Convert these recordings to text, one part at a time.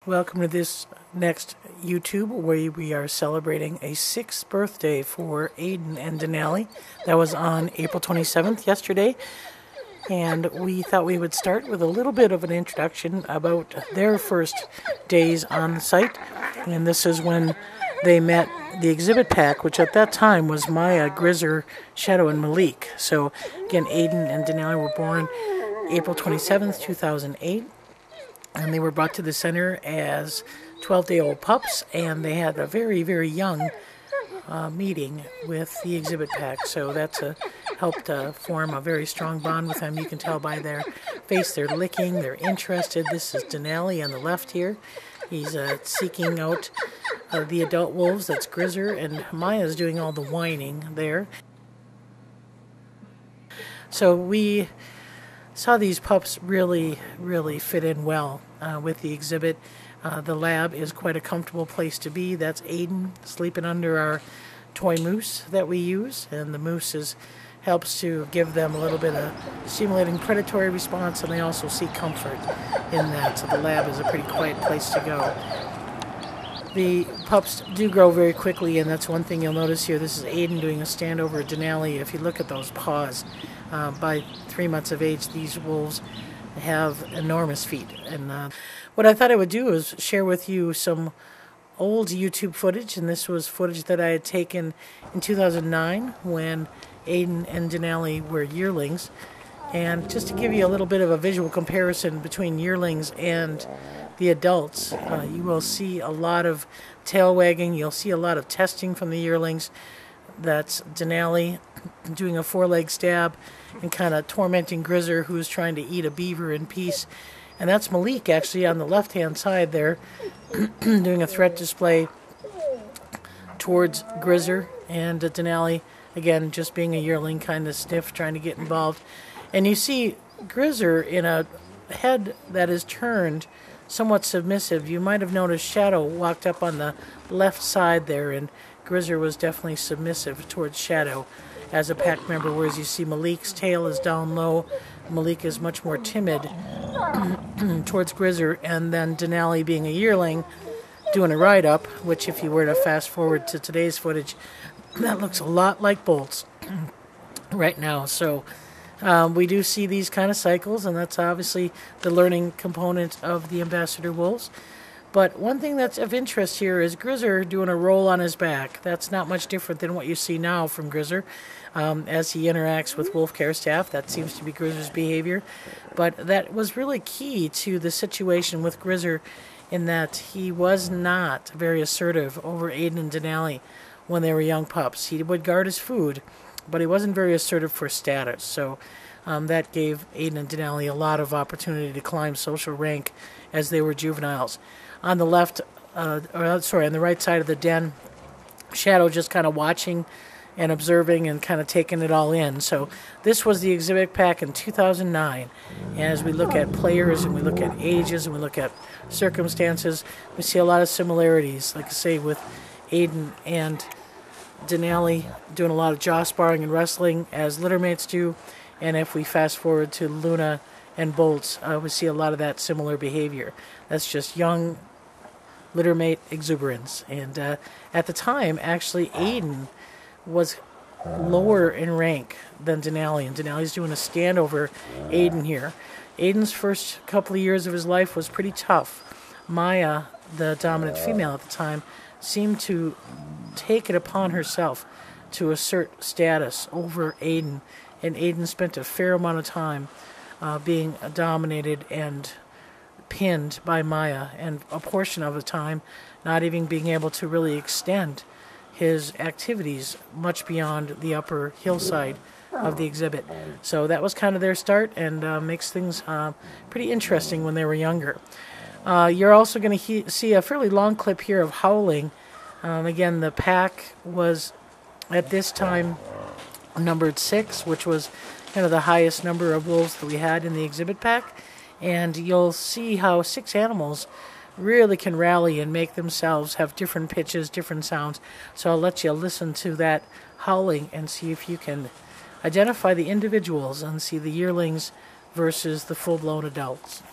Welcome to this next YouTube where we are celebrating a 6th birthday for Aidan and Denali. That was on April 27th yesterday. And we thought we would start with a little bit of an introduction about their first days on the site. And this is when they met the exhibit pack, which at that time was Maya, Grizzer, Shadow, and Malik. So again, Aidan and Denali were born April 27th, 2008. And they were brought to the center as 12-day-old pups, and they had a very, very young meeting with the exhibit pack. So that's helped form a very strong bond with them. You can tell by their face, they're licking, they're interested. This is Denali on the left here. He's seeking out the adult wolves. That's Grizzer, and Maya's doing all the whining there. So we saw these pups really, really fit in well with the exhibit. The lab is quite a comfortable place to be. That's Aidan sleeping under our toy moose that we use, and the moose helps to give them a little bit of stimulating predatory response, and they also seek comfort in that. So the lab is a pretty quiet place to go. The pups do grow very quickly, and that's one thing you'll notice here. This is Aidan doing a stand over Denali. If you look at those paws, by 3 months of age, these wolves have enormous feet. And what I thought I would do is share with you some old YouTube footage, and this was footage that I had taken in 2009 when Aidan and Denali were yearlings. And just to give you a little bit of a visual comparison between yearlings and the adults, you will see a lot of tail wagging. You'll see a lot of testing from the yearlings. That's Denali doing a four-leg stab and kind of tormenting Grizzer, who's trying to eat a beaver in peace. And that's Malik, actually, on the left-hand side there, doing a threat display towards Grizzer. And Denali, again, just being a yearling, kind of stiff, trying to get involved. And you see Grizzer in a head that is turned somewhat submissive. You might have noticed Shadow walked up on the left side there, and Grizzer was definitely submissive towards Shadow as a pack member, whereas you see Malik's tail is down low. Malik is much more timid towards Grizzer, and then Denali, being a yearling, doing a ride-up, which if you were to fast forward to today's footage, that looks a lot like Bolt's right now. So we do see these kind of cycles, and that's obviously the learning component of the ambassador wolves. But one thing that's of interest here is Grizzer doing a roll on his back. That's not much different than what you see now from Grizzer as he interacts with wolf care staff. That seems to be Grizzer's behavior. But that was really key to the situation with Grizzer in that he was not very assertive over Aidan and Denali when they were young pups. He would guard his food, but he wasn't very assertive for status. So that gave Aidan and Denali a lot of opportunity to climb social rank as they were juveniles. On the left, on the right side of the den, Shadow just kind of watching and observing and kind of taking it all in. So this was the exhibit pack in 2009. And as we look at players and we look at ages and we look at circumstances, we see a lot of similarities, like I say, with Aidan and Denali doing a lot of jaw sparring and wrestling as littermates do. And if we fast forward to Luna and Bolts, we see a lot of that similar behavior. That's just young littermate exuberance. And at the time, actually, Aidan was lower in rank than Denali, and Denali's doing a stand over Aidan here. Aidan's first couple of years of his life was pretty tough. Maya, the dominant female at the time, seemed to take it upon herself to assert status over Aidan, and Aidan spent a fair amount of time being dominated and pinned by Maya, and a portion of the time not even being able to really extend his activities much beyond the upper hillside of the exhibit. So that was kind of their start, and makes things pretty interesting when they were younger. You're also going to see a fairly long clip here of howling. Again, the pack was at this time numbered 6, which was kind of the highest number of wolves that we had in the exhibit pack. And you'll see how 6 animals really can rally and make themselves have different pitches, different sounds. So I'll let you listen to that howling and see if you can identify the individuals and see the yearlings versus the full-blown adults.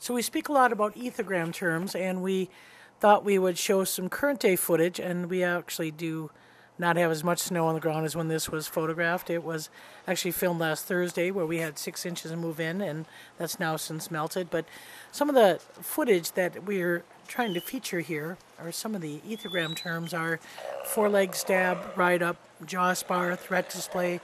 So we speak a lot about ethogram terms, and we thought we would show some current day footage, and we actually do not have as much snow on the ground as when this was photographed. It was actually filmed last Thursday where we had 6 inches of move in, and that's now since melted. But some of the footage that we're trying to feature here, or some of the ethogram terms, are foreleg stab, ride up, jaw spar, threat display,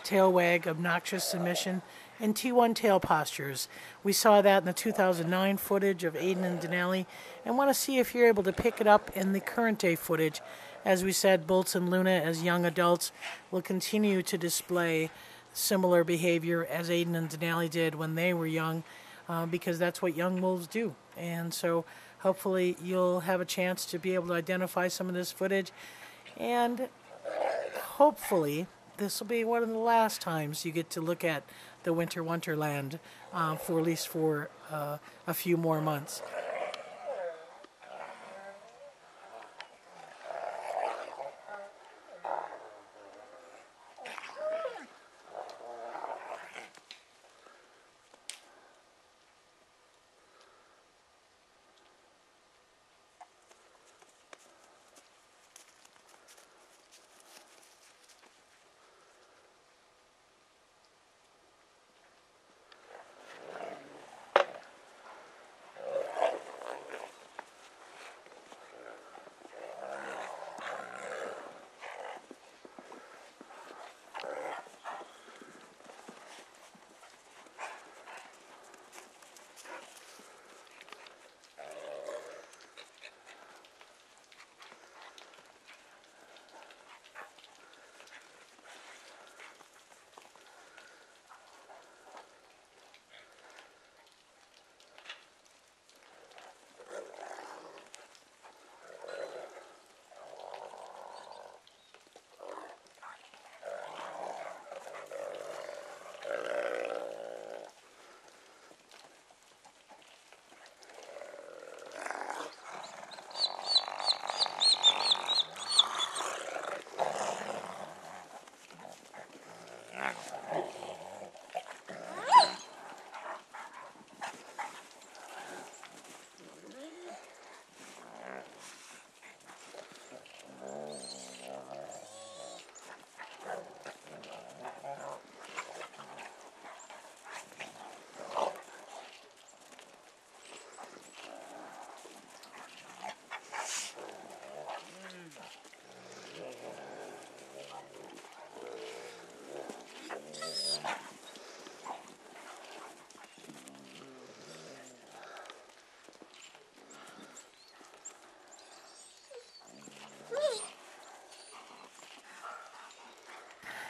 tail wag, obnoxious submission, and T1 tail postures. We saw that in the 2009 footage of Aidan and Denali, and want to see if you're able to pick it up in the current day footage. As we said, Bolts and Luna, as young adults, will continue to display similar behavior as Aidan and Denali did when they were young, because that's what young wolves do. And so hopefully you'll have a chance to be able to identify some of this footage, and hopefully this will be one of the last times you get to look at the winter wonderland for at least for a few more months.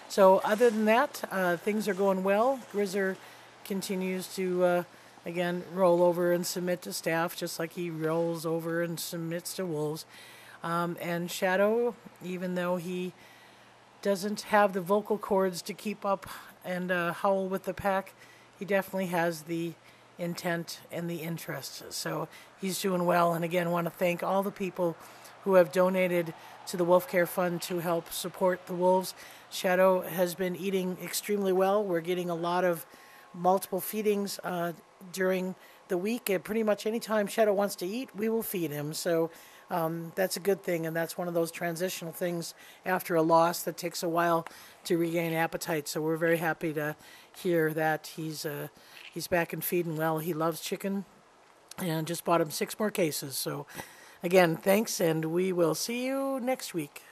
So other than that, things are going well. Grizzer continues to, again, roll over and submit to staff, just like he rolls over and submits to wolves. And Shadow, even though he doesn't have the vocal cords to keep up and howl with the pack, he definitely has the intent and the interest. So he's doing well. And again, want to thank all the people who have donated to the Wolf Care Fund to help support the wolves. Shadow has been eating extremely well. We're getting a lot of multiple feedings during the week. And pretty much any time Shadow wants to eat, we will feed him. So that's a good thing, and that's one of those transitional things after a loss that takes a while to regain appetite. So we're very happy to hear that he's back and feeding well. He loves chicken, and just bought him 6 more cases. So again, thanks, and we will see you next week.